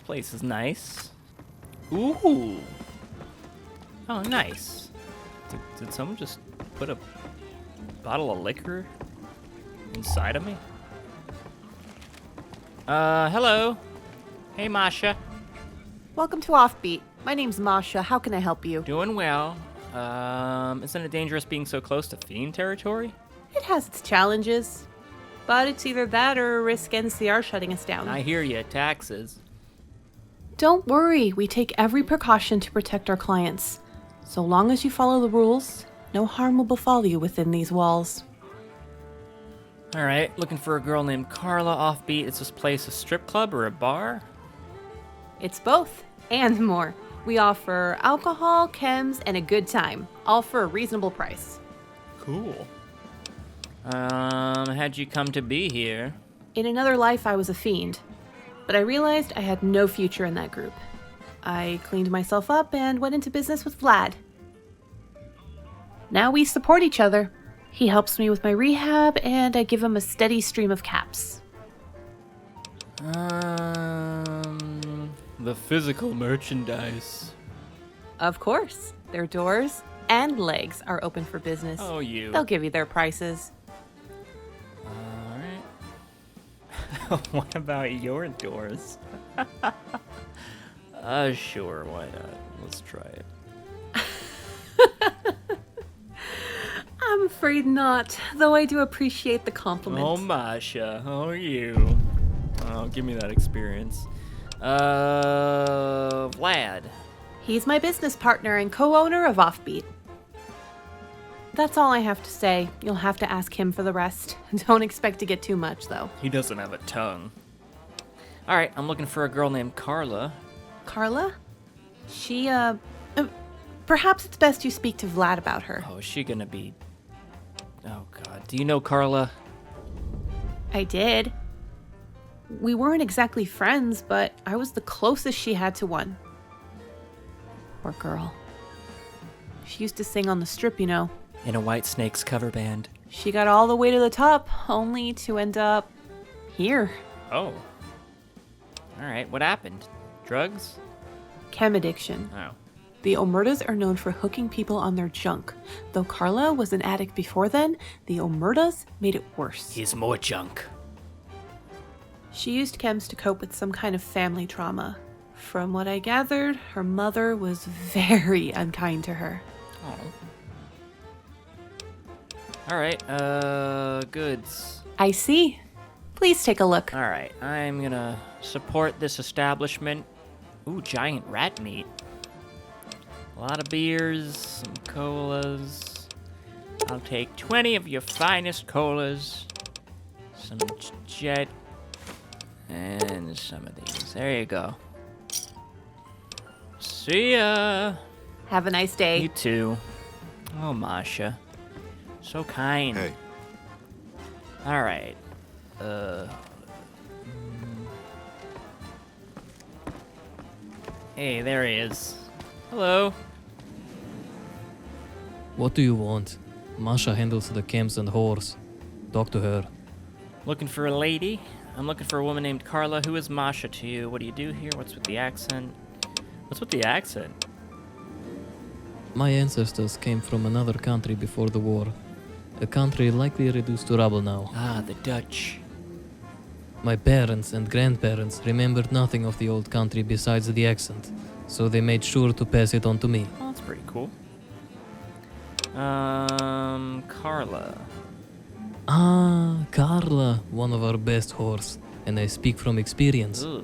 place is nice. Ooh. Oh, nice. Did someone just put a bottle of liquor inside of me? Hello. Hey, Masha. Welcome to Offbeat. My name's Masha. How can I help you? Doing well. Isn't it dangerous being so close to fiend territory? It has its challenges, but it's either that or risk NCR shutting us down. I hear you. Taxes. Don't worry. We take every precaution to protect our clients. So long as you follow the rules, no harm will befall you within these walls. All right. Looking for a girl named Carla. Offbeat. Is this place a strip club or a bar? It's both and more. We offer alcohol, chems, and a good time, all for a reasonable price. Cool. How'd you come to be here? In another life, I was a fiend, but I realized I had no future in that group. I cleaned myself up and went into business with Vlad. Now we support each other. He helps me with my rehab, and I give him a steady stream of caps. The physical merchandise. Of course, their doors and legs are open for business. Oh, you. They'll give you their prices. Alright. What about your doors? Sure, why not? Let's try it. I'm afraid not, though I do appreciate the compliment. Oh, Masha, how are you? Oh, give me that experience. Vlad. He's my business partner and co-owner of Offbeat. That's all I have to say. You'll have to ask him for the rest. Don't expect to get too much, though. He doesn't have a tongue. Alright, I'm looking for a girl named Carla. Carla? She, perhaps it's best you speak to Vlad about her. Oh, is she gonna be... Oh, God. Do you know Carla? I did. We weren't exactly friends, but I was the closest she had to one. Poor girl. She used to sing on the strip, you know. In a White Snakes cover band. She got all the way to the top, only to end up here. Oh. Alright, what happened? Drugs? Chem addiction. Oh. The Omertas are known for hooking people on their junk. Though Carla was an addict before then, the Omertas made it worse. He's more junk. She used chems to cope with some kind of family trauma. From what I gathered, her mother was very unkind to her. Oh. Alright, goods. I see. Please take a look. Alright, I'm gonna support this establishment. Ooh, giant rat meat. A lot of beers, some colas. I'll take 20 of your finest colas. Some jet. And some of these. There you go. See ya. Have a nice day. You too. Oh, Masha. So kind. Hey. Alright. Hey, there he is. Hello. What do you want? Masha handles the camps and whores. Talk to her. Looking for a lady? I'm looking for a woman named Carla. Who is Masha to you? What do you do here? What's with the accent? What's with the accent? My ancestors came from another country before the war. A country likely reduced to rubble now. Ah, the Dutch. My parents and grandparents remembered nothing of the old country besides the accent, so they made sure to pass it on to me. Oh, that's pretty cool. Carla. Ah, Carla, one of our best whores, and I speak from experience. Ooh.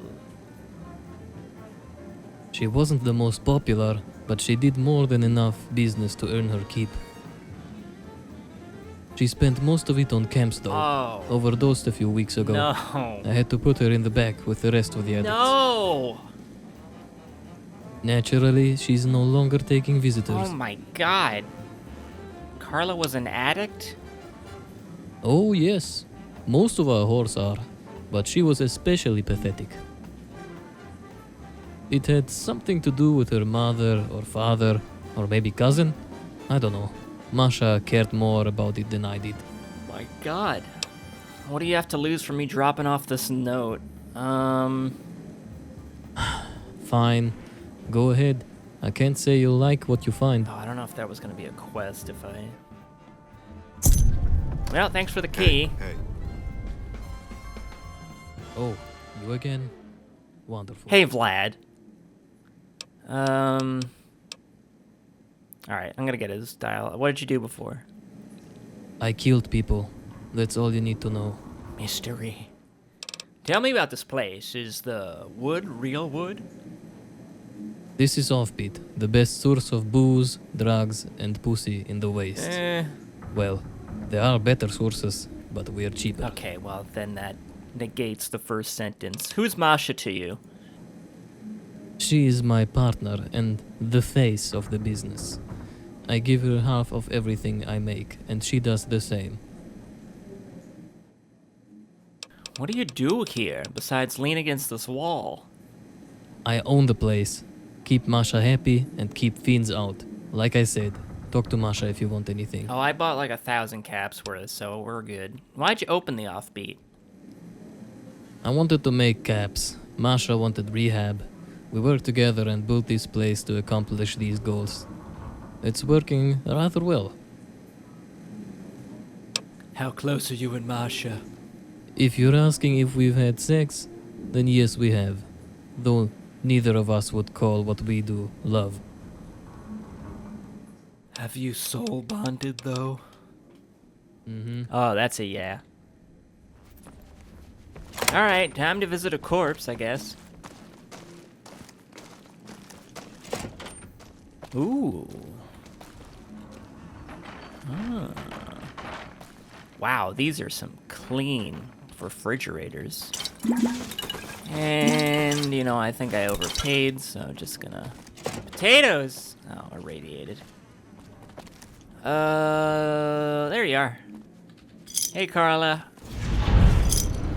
She wasn't the most popular, but she did more than enough business to earn her keep. She spent most of it on camps though. Oh. Overdosed a few weeks ago. No. I had to put her in the back with the rest of the addicts. No. Naturally, she's no longer taking visitors. Oh my God. Carla was an addict? Oh yes, most of our whores are, but she was especially pathetic. It had something to do with her mother or father, or maybe cousin. I don't know. Masha cared more about it than I did. My God. What do you have to lose for me dropping off this note? Fine. Go ahead. I can't say you'll like what you find. Oh, I don't know if that was gonna be a quest if I... Well, thanks for the key. Hey, Oh, you again? Wonderful. Hey, Vlad. Alright, I'm gonna get his dial. What did you do before? I killed people. That's all you need to know. Mystery. Tell me about this place. Is the wood real wood? This is Offbeat, the best source of booze, drugs, and pussy in the Waste. Well, there are better sources, but we're cheaper. Okay, well, then that negates the first sentence. Who's Masha to you? She is my partner and the face of the business. I give her half of everything I make, and she does the same. What do you do here, besides lean against this wall? I own the place. Keep Masha happy and keep fiends out. Like I said, talk to Masha if you want anything. Oh, I bought like 1,000 caps worth, so we're good. Why'd you open the Offbeat? I wanted to make caps. Masha wanted rehab. We worked together and built this place to accomplish these goals. It's working rather well. How close are you and Masha? If you're asking if we've had sex, then yes, we have. Though neither of us would call what we do love. Have you soul bonded, though? Mm-hmm. Oh, that's a yeah. Alright, time to visit a corpse, I guess. Ooh. Ah. Wow, these are some clean refrigerators. And, you know, I think I overpaid, so just gonna... Potatoes! Oh, irradiated. There you are. Hey, Carla.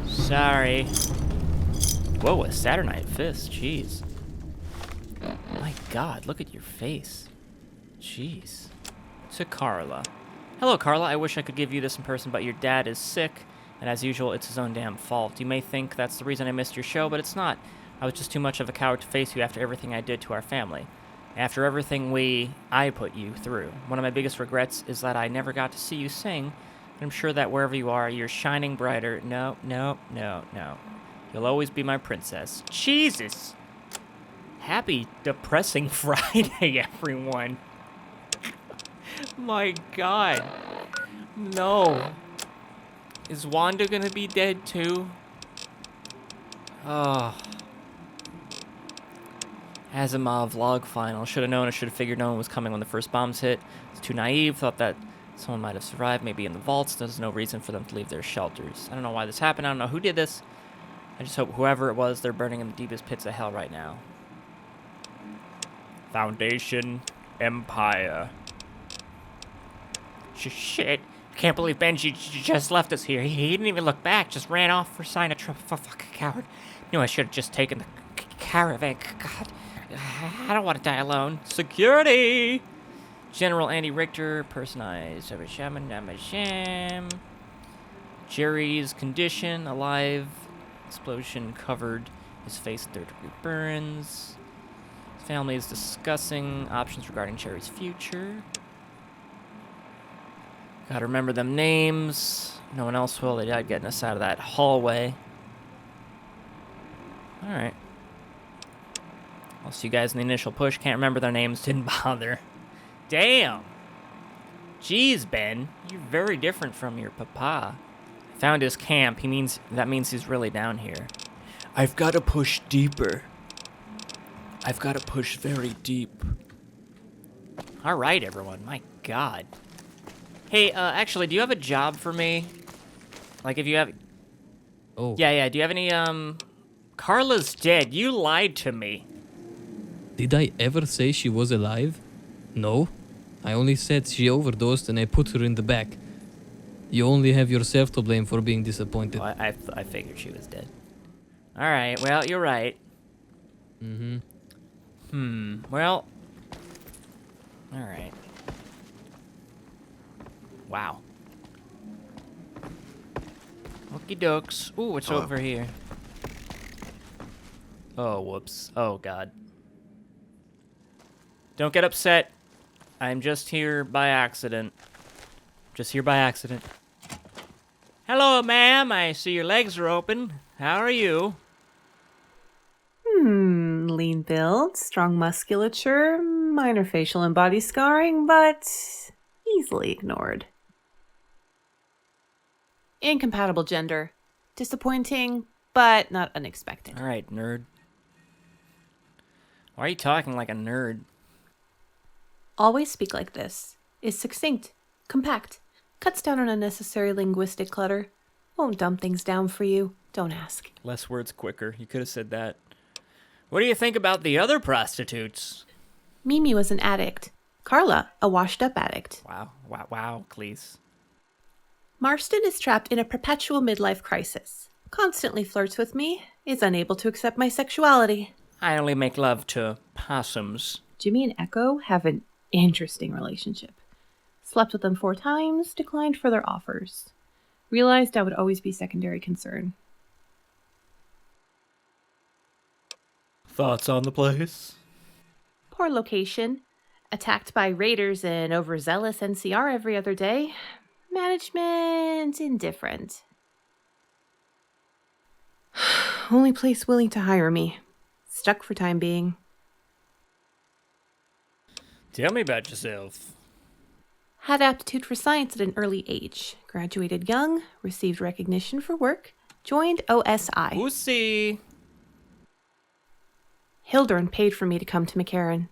Sorry. Whoa, a Saturnite fist, jeez. My god, look at your face. Jeez. To Carla. Hello, Carla. I wish I could give you this in person, but your dad is sick, and as usual, it's his own damn fault. You may think that's the reason I missed your show, but it's not. I was just too much of a coward to face you after everything I did to our family. After everything I put you through. One of my biggest regrets is that I never got to see you sing, and I'm sure that wherever you are, you're shining brighter. No, no, no, no. You'll always be my princess. Jesus! Happy depressing Friday, everyone. My god. No. Is Wanda gonna be dead too? Oh. Asimov log final. Should have known, I should have figured no one was coming when the first bombs hit. It's too naive, thought that someone might have survived, maybe in the vaults. There's no reason for them to leave their shelters. I don't know why this happened, I don't know who did this. I just hope whoever it was, they're burning in the deepest pits of hell right now. Foundation Empire. Shit. I can't believe Benji just left us here. He didn't even look back, just ran off for sign of trouble. Fucking coward. Knew I should have just taken the caravan. God. I don't want to die alone. Security! General Andy Richter, personalized. Jerry's condition, alive. Explosion covered his face in third-degree burns. His family is discussing options regarding Jerry's future. Gotta remember them names. No one else will. They died getting us out of that hallway. Alright. I'll see you guys in the initial push. Can't remember their names. Didn't bother. Damn! Jeez, Ben. You're very different from your papa. Found his camp. That means he's really down here. I've got to push deeper. I've got to push very deep. Alright, everyone. My god. Hey, actually, do you have a job for me? Like, if you have... Oh. Yeah, do you have any, Carla's dead. You lied to me. Did I ever say she was alive? No. I only said she overdosed and I put her in the back. You only have yourself to blame for being disappointed. Well, I figured she was dead. Alright, well, you're right. Well... Alright. Wow. Okie dokes. Ooh, what's Hello. over here? Oh, whoops. Oh, God. Don't get upset. I'm just here by accident. Hello, ma'am. I see your legs are open. How are you? Lean build, strong musculature, minor facial and body scarring, but easily ignored. Incompatible gender. Disappointing, but not unexpected. All right, nerd. Why are you talking like a nerd? Always speak like this. Is succinct, compact, cuts down on unnecessary linguistic clutter. Won't dumb things down for you. Don't ask. Less words quicker. You could have said that. What do you think about the other prostitutes? Mimi was an addict. Carla, a washed-up addict. Wow, Cleese. Marston is trapped in a perpetual midlife crisis. Constantly flirts with me, is unable to accept my sexuality. I only make love to possums. Jimmy and Echo have an interesting relationship. Slept with them 4 times, declined further offers. Realized I would always be secondary concern. Thoughts on the place? Poor location. Attacked by raiders and overzealous NCR every other day. Management indifferent. Only place willing to hire me. Stuck for time being. Tell me about yourself. Had aptitude for science at an early age. Graduated young, received recognition for work, joined OSI. Oopsie. Hildern paid for me to come to McCarran.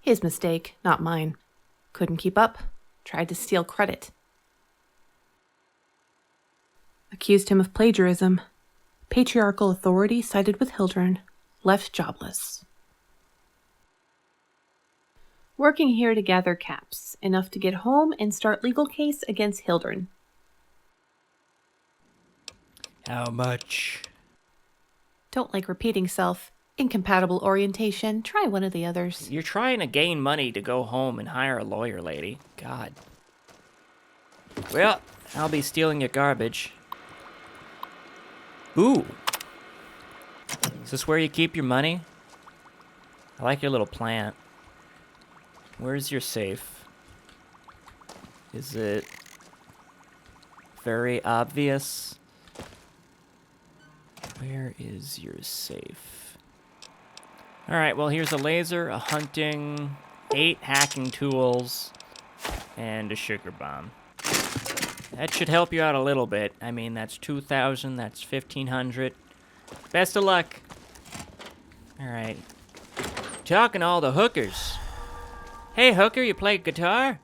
His mistake, not mine. Couldn't keep up. Tried to steal credit. Accused him of plagiarism. Patriarchal authority sided with Hildern. Left jobless. Working here to gather caps, enough to get home and start legal case against Hildern. How much? Don't like repeating self. Incompatible orientation. Try one of the others. You're trying to gain money to go home and hire a lawyer, lady. God. Well, I'll be stealing your garbage. Ooh. Is this where you keep your money? I like your little plant. Where's your safe? Is it very obvious? Where is your safe? Alright, well here's a laser, a hunting, 8 hacking tools, and a sugar bomb. That should help you out a little bit. I mean, that's 2,000, that's 1,500. Best of luck. Alright. Talking to all the hookers. Hey, hooker, you play guitar?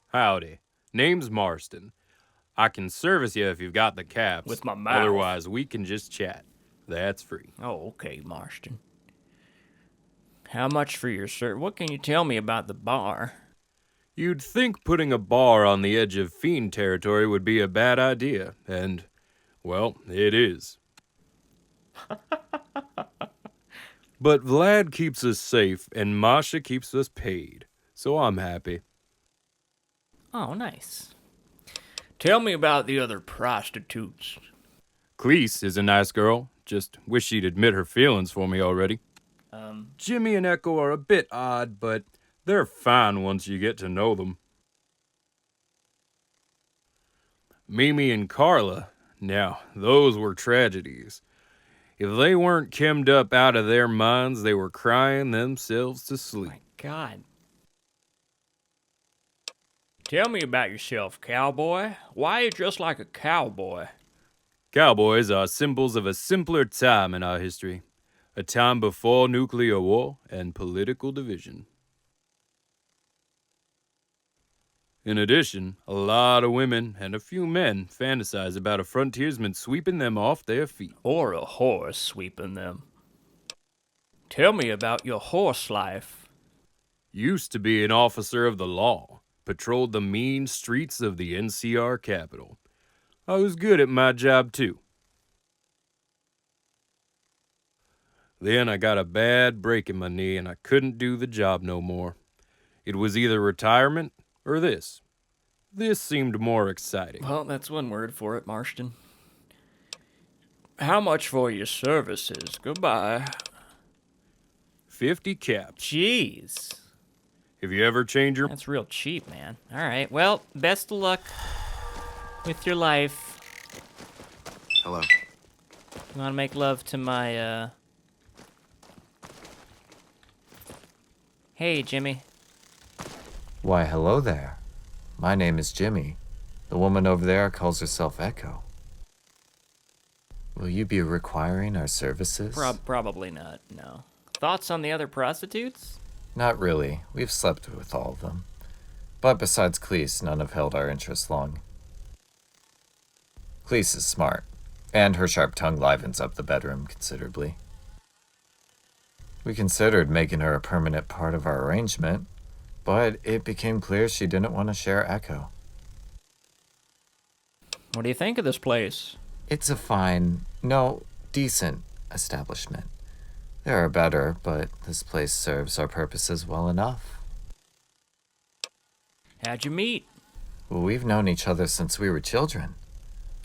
Howdy. Name's Marston. I can service you if you've got the caps. With my mouth. Otherwise, we can just chat. That's free. Oh, okay, Marston. How much for your shirt? What can you tell me about the bar? You'd think putting a bar on the edge of fiend territory would be a bad idea, and, well, it is. But Vlad keeps us safe, and Masha keeps us paid, so I'm happy. Oh, nice. Tell me about the other prostitutes. Cleese is a nice girl. Just wish she'd admit her feelings for me already. Jimmy and Echo are a bit odd, but they're fine once you get to know them. Mimi and Carla, now, those were tragedies. If they weren't chemmed up out of their minds, they were crying themselves to sleep. My God. Tell me about yourself, cowboy. Why are you dressed like a cowboy? Cowboys are symbols of a simpler time in our history. A time before nuclear war and political division. In addition, a lot of women and a few men fantasize about a frontiersman sweeping them off their feet. Or a horse sweeping them. Tell me about your horse life. Used to be an officer of the law. Patrolled the mean streets of the NCR capital. I was good at my job too. Then I got a bad break in my knee and I couldn't do the job no more. It was either retirement or this. This seemed more exciting. Well, that's one word for it, Marston. How much for your services? Goodbye. 50 caps. Jeez. If you ever change your... That's real cheap, man. All right, well, best of luck with your life. Hello. You want to make love to my, Hey, Jimmy. Why, hello there. My name is Jimmy. The woman over there calls herself Echo. Will you be requiring our services? Probably not, no. Thoughts on the other prostitutes? Not really. We've slept with all of them. But besides Cleese, none have held our interest long. Cleese is smart, and her sharp tongue livens up the bedroom considerably. We considered making her a permanent part of our arrangement, but it became clear she didn't want to share Echo. What do you think of this place? It's a fine, no, decent establishment. There are better, but this place serves our purposes well enough. How'd you meet? Well, we've known each other since we were children.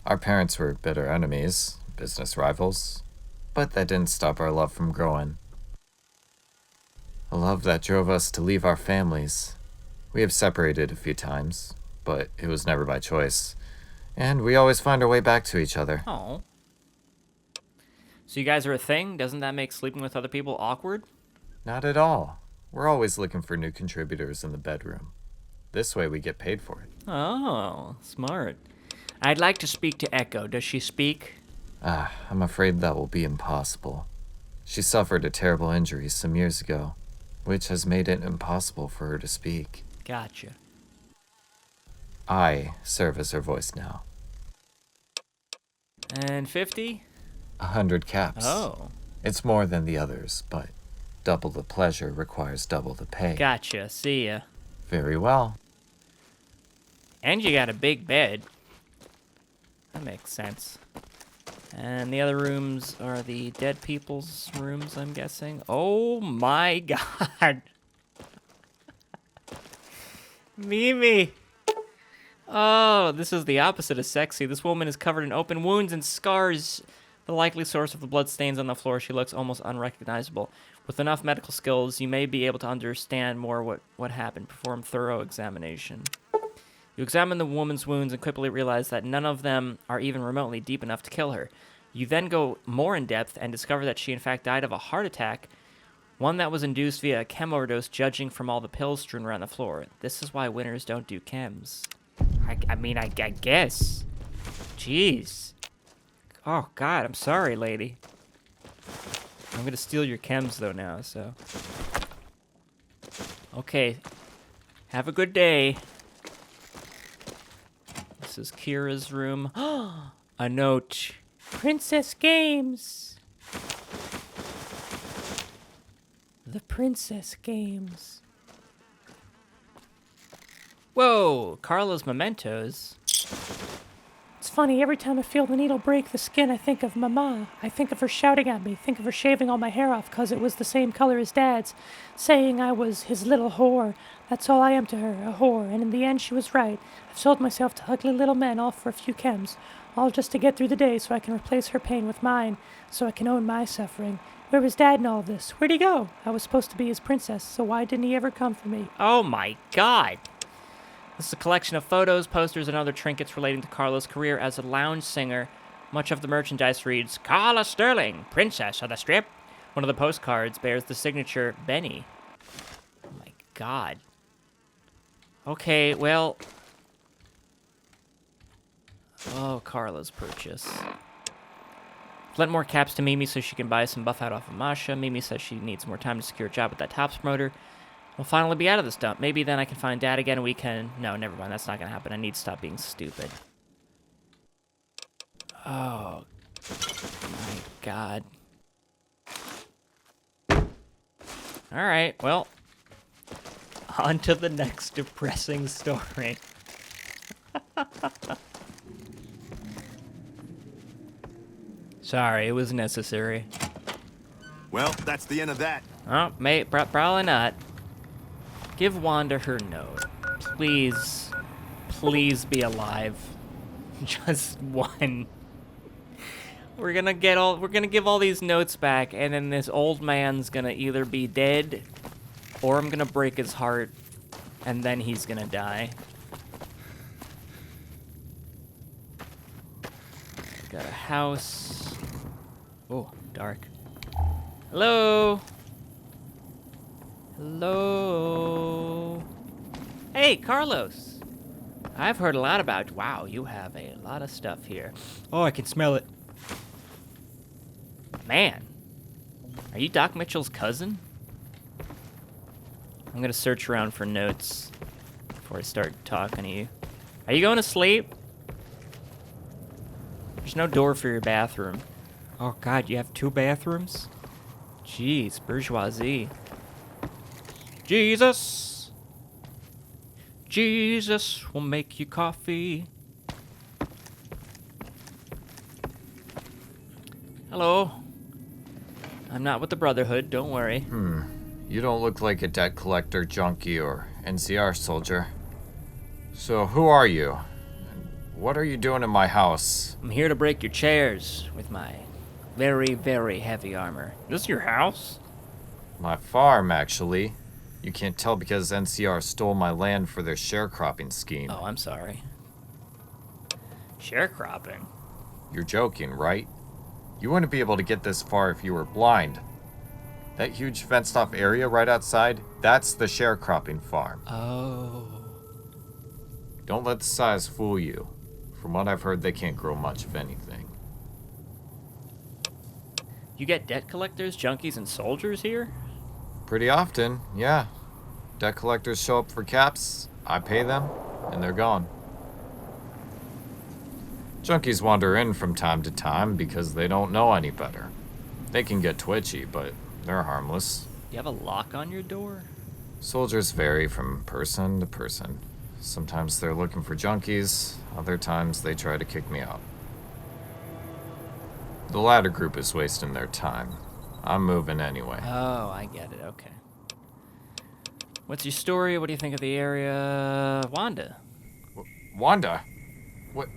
Our parents were bitter enemies, business rivals, but that didn't stop our love from growing. A love that drove us to leave our families. We have separated a few times, but it was never by choice. And we always find our way back to each other. Oh. So you guys are a thing? Doesn't that make sleeping with other people awkward? Not at all. We're always looking for new contributors in the bedroom. This way we get paid for it. Oh, smart. I'd like to speak to Echo. Does she speak? I'm afraid that will be impossible. She suffered a terrible injury some years ago, which has made it impossible for her to speak. Gotcha. I serve as her voice now. And 50? 100 caps. Oh. It's more than the others, but double the pleasure requires double the pay. Gotcha. See ya. Very well. And you got a big bed. That makes sense. And the other rooms are the dead people's rooms, I'm guessing. Oh my god. Mimi. Oh, this is the opposite of sexy. This woman is covered in open wounds and scars. The likely source of the blood stains on the floor. She looks almost unrecognizable. With enough medical skills, you may be able to understand more what happened. Perform thorough examination. You examine the woman's wounds and quickly realize that none of them are even remotely deep enough to kill her. You then go more in depth and discover that she in fact died of a heart attack, one that was induced via a chem overdose, judging from all the pills strewn around the floor. This is why winners don't do chems. I mean, I guess. Jeez. Oh, God, I'm sorry, lady. I'm gonna steal your chems, though, now, so. Okay. Have a good day. This is Kira's room. A note. Princess Games. The Princess Games. Whoa, Carla's mementos. It's funny, every time I feel the needle break the skin, I think of Mama. I think of her shouting at me, think of her shaving all my hair off 'cause it was the same color as Dad's, saying I was his little whore. That's all I am to her, a whore, and in the end she was right. I've sold myself to ugly little men, all for a few chems, all just to get through the day so I can replace her pain with mine, so I can own my suffering. Where was Dad in all of this? Where'd he go? I was supposed to be his princess, so why didn't he ever come for me? Oh my god. This is a collection of photos, posters, and other trinkets relating to Carla's career as a lounge singer. Much of the merchandise reads, Carla Sterling, Princess of the Strip. One of the postcards bears the signature Benny. Oh my god. Okay, well... Oh, Carla's purchase. Lent more caps to Mimi so she can buy some buff out off of Masha. Mimi says she needs more time to secure a job with that tops promoter. We'll finally be out of this dump. Maybe then I can find Dad again and we can... No, never mind. That's not going to happen. I need to stop being stupid. Oh, my God. Alright, well. On to the next depressing story. Sorry, it was necessary. Well, that's the end of that. Oh, mate, probably not. Give Wanda her note. Please, please be alive. Just one. We're gonna give all these notes back, and then this old man's gonna either be dead, or I'm gonna break his heart And then he's gonna die. Got a house. Oh, dark. Hello? Hello? Hey, Carlos. I've heard a lot about... Wow, you have a lot of stuff here. Oh, I can smell it. Man. Are you Doc Mitchell's cousin? I'm gonna search around for notes before I start talking to you. Are you going to sleep? There's no door for your bathroom. Oh god, you have 2 bathrooms? Jeez, bourgeoisie. Jesus! Jesus will make you coffee. Hello. I'm not with the Brotherhood, don't worry. You don't look like a debt collector, junkie, or NCR soldier. So who are you? What are you doing in my house? I'm here to break your chairs with my very, very heavy armor. This is your house? My farm, actually. You can't tell because NCR stole my land for their sharecropping scheme. Oh, I'm sorry. Sharecropping? You're joking, right? You wouldn't be able to get this far if you were blind. That huge fenced-off area right outside, that's the sharecropping farm. Oh. Don't let the size fool you. From what I've heard, they can't grow much of anything. You get debt collectors, junkies, and soldiers here? Pretty often, yeah. Debt collectors show up for caps, I pay them, and they're gone. Junkies wander in from time to time because they don't know any better. They can get twitchy, but they're harmless. Do you have a lock on your door? Soldiers vary from person to person. Sometimes they're looking for junkies, other times they try to kick me out. The latter group is wasting their time. I'm moving anyway. Oh, I get it, okay. What's your story? What do you think of the area? Wanda. Wanda? What?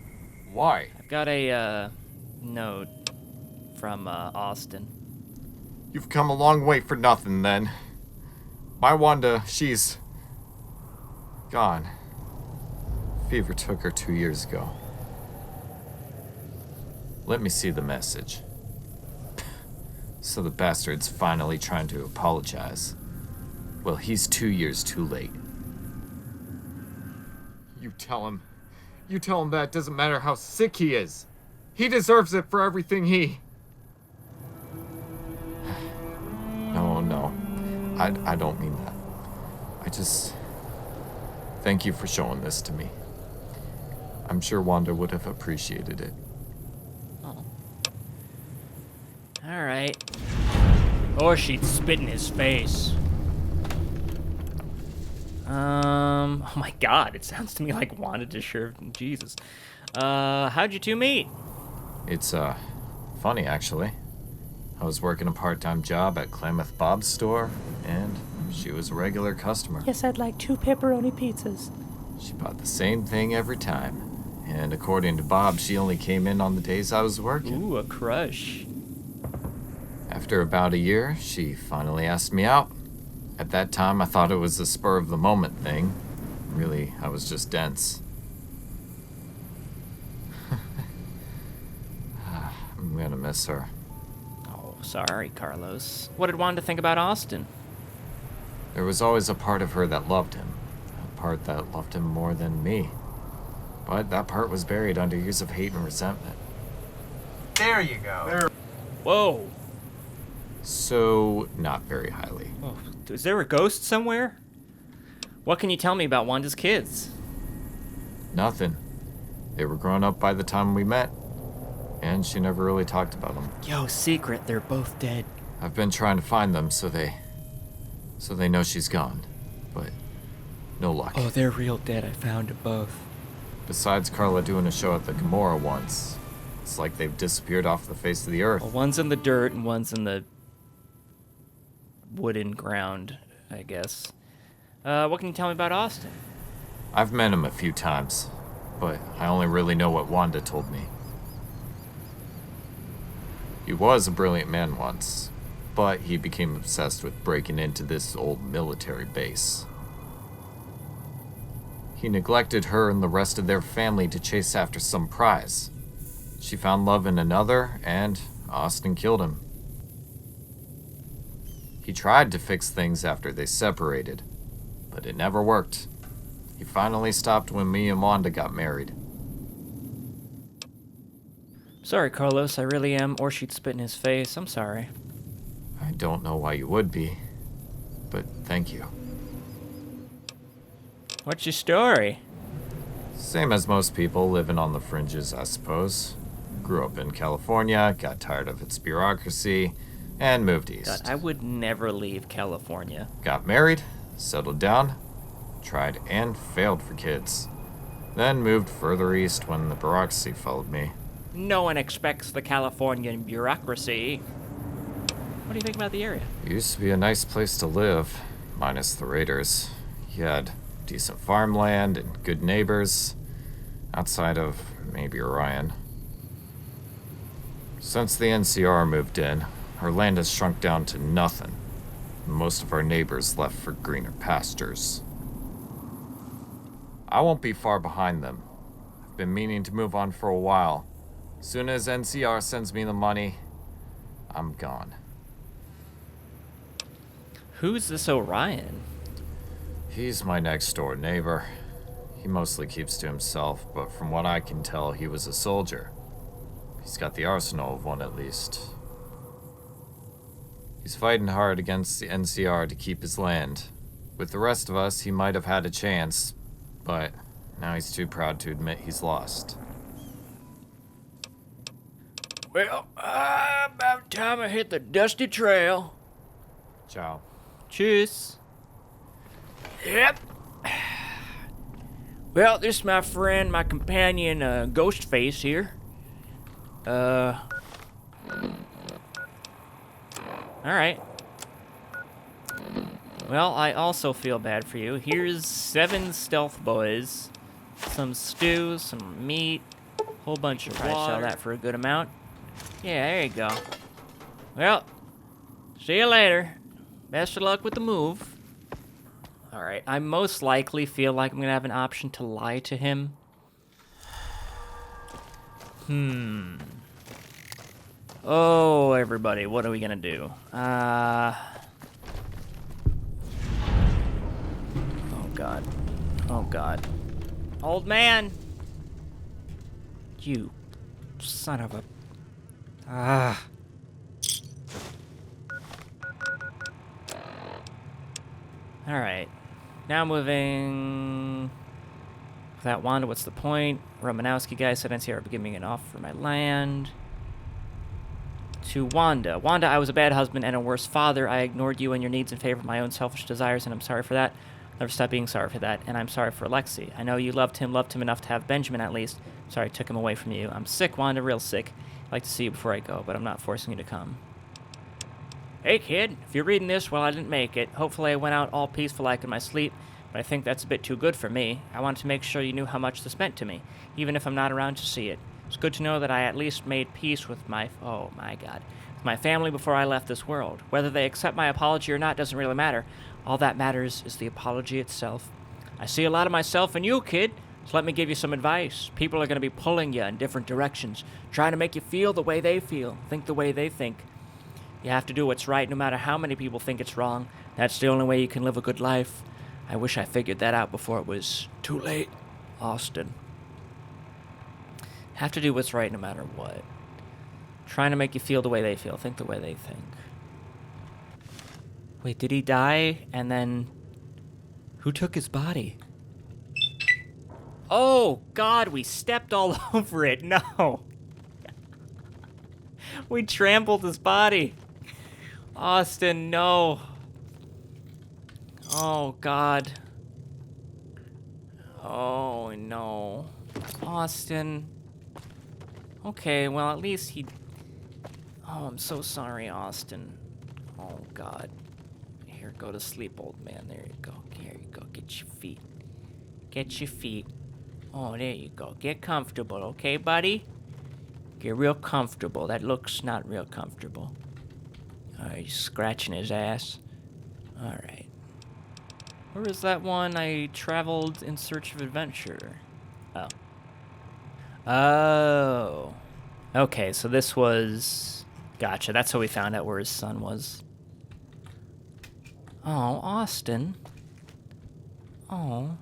Why? I've got a, note from, Austin. You've come a long way for nothing, then. My Wanda, she's... gone. Fever took her 2 years ago. Let me see the message. So the bastard's finally trying to apologize. Well, he's 2 years too late. You tell him that it doesn't matter how sick he is. He deserves it for everything he... No. I don't mean that. I just... Thank you for showing this to me. I'm sure Wanda would have appreciated it. Oh. Alright. Or she'd spit in his face. Oh my god, it sounds to me like Wanda just sure... Jesus. How'd you two meet? It's, funny, actually. I was working a part-time job at Klamath Bob's store, and she was a regular customer. Yes, I'd like 2 pepperoni pizzas. She bought the same thing every time. And according to Bob, she only came in on the days I was working. Ooh, a crush. After about a year, she finally asked me out. At that time, I thought it was a spur-of-the-moment thing. Really, I was just dense. I'm gonna miss her. Oh, sorry, Carlos. What did Wanda think about Austin? There was always a part of her that loved him. A part that loved him more than me. But that part was buried under years of hate and resentment. There you go. Whoa. So, not very highly. Oh, is there a ghost somewhere? What can you tell me about Wanda's kids? Nothing. They were grown up by the time we met. And she never really talked about them. Yo, secret, they're both dead. I've been trying to find them so they know she's gone. But no luck. Oh, they're real dead. I found them both. Besides Carla doing a show at the Gamora once, it's like they've disappeared off the face of the earth. Well, one's in the dirt and one's in the wooden ground, I guess. What can you tell me about Austin? I've met him a few times, but I only really know what Wanda told me. He was a brilliant man once, but he became obsessed with breaking into this old military base. He neglected her and the rest of their family to chase after some prize. She found love in another, and Austin killed him. He tried to fix things after they separated, but it never worked. He finally stopped when me and Wanda got married. Sorry, Carlos, I really am. Or she'd spit in his face. I'm sorry. I don't know why you would be, but thank you. What's your story? Same as most people living on the fringes, I suppose. Grew up in California, got tired of its bureaucracy, and moved east. God, I would never leave California. Got married, settled down, tried and failed for kids. Then moved further east when the bureaucracy followed me. No one expects the Californian bureaucracy. What do you think about the area? It used to be a nice place to live, minus the raiders. You had decent farmland and good neighbors, outside of maybe Orion. Since the NCR moved in, our land has shrunk down to nothing. Most of our neighbors left for greener pastures. I won't be far behind them. I've been meaning to move on for a while. Soon as NCR sends me the money, I'm gone. Who's this Orion? He's my next door neighbor. He mostly keeps to himself, but from what I can tell, he was a soldier. He's got the arsenal of one at least. He's fighting hard against the NCR to keep his land. With the rest of us, he might have had a chance, but now he's too proud to admit he's lost. Well, about time I hit the dusty trail. Ciao. Cheers. Yep. Well, this is my friend, my companion, Ghostface here. Alright. Well, I also feel bad for you. Here's 7 stealth boys, some stew, some meat, whole bunch of water. Probably sell that for a good amount. Yeah, there you go. Well, see you later. Best of luck with the move. Alright, I most likely feel like I'm gonna have an option to lie to him. Oh, everybody, what are we gonna do? Oh, God. Oh, God. Old man! You son of a... Alright. Now moving... Without Wanda, what's the point? Romanowski guy said NCR would give me an offer for my land. To Wanda. Wanda, I was a bad husband and a worse father. I ignored you and your needs in favor of my own selfish desires, and I'm sorry for that. Never stop being sorry for that, and I'm sorry for Alexei. I know you loved him enough to have Benjamin at least. Sorry I took him away from you. I'm sick, Wanda, real sick. I'd like to see you before I go, but I'm not forcing you to come. Hey, kid, if you're reading this, well, I didn't make it. Hopefully I went out all peaceful like in my sleep, but I think that's a bit too good for me. I wanted to make sure you knew how much this meant to me, even if I'm not around to see it. It's good to know that I at least made peace with my family before I left this world. Whether they accept my apology or not doesn't really matter. All that matters is the apology itself. I see a lot of myself in you, kid, so let me give you some advice. People are going to be pulling you in different directions, trying to make you feel the way they feel, think the way they think. You have to do what's right no matter how many people think it's wrong. That's the only way you can live a good life. I wish I figured that out before it was too late. Austin. Have to do what's right no matter what. Trying to make you feel the way they feel, think the way they think. Wait, did he die? And then... who took his body? Oh, God, we stepped all over it. No. We trampled his body. Austin, no. Oh, God. Oh, no. Austin. Okay, well, at least he... Oh, I'm so sorry, Austin. Oh, God. Here, go to sleep, old man. There you go. Here you go. Get your feet. Get your feet. Oh, there you go. Get comfortable, okay, buddy? Get real comfortable. That looks not real comfortable. He's scratching his ass. All right. Where is that one? I traveled in search of adventure. Oh. Oh. Okay, so this was... Gotcha, that's how we found out where his son was. Oh, Austin. Oh.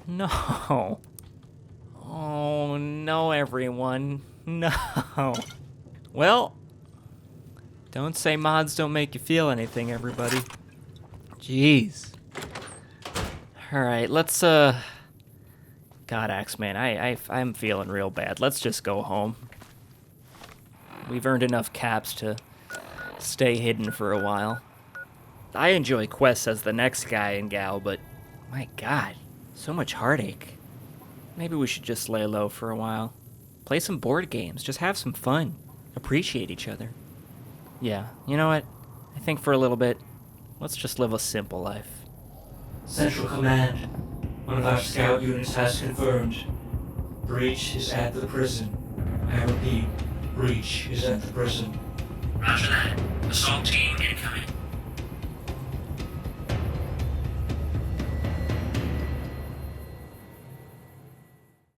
No. Oh, no, everyone. No. Well, don't say mods don't make you feel anything, everybody. Jeez. Alright, let's, God, Axeman, I'm feeling real bad. Let's just go home. We've earned enough caps to stay hidden for a while. I enjoy quests as the next guy and gal, but my god, so much heartache. Maybe we should just lay low for a while. Play some board games, just have some fun. Appreciate each other. Yeah, you know what? I think for a little bit, let's just live a simple life. Central Command, one of our scout units has confirmed. Breach is at the prison. I repeat, Breach is at the prison. Roger that. Assault team incoming.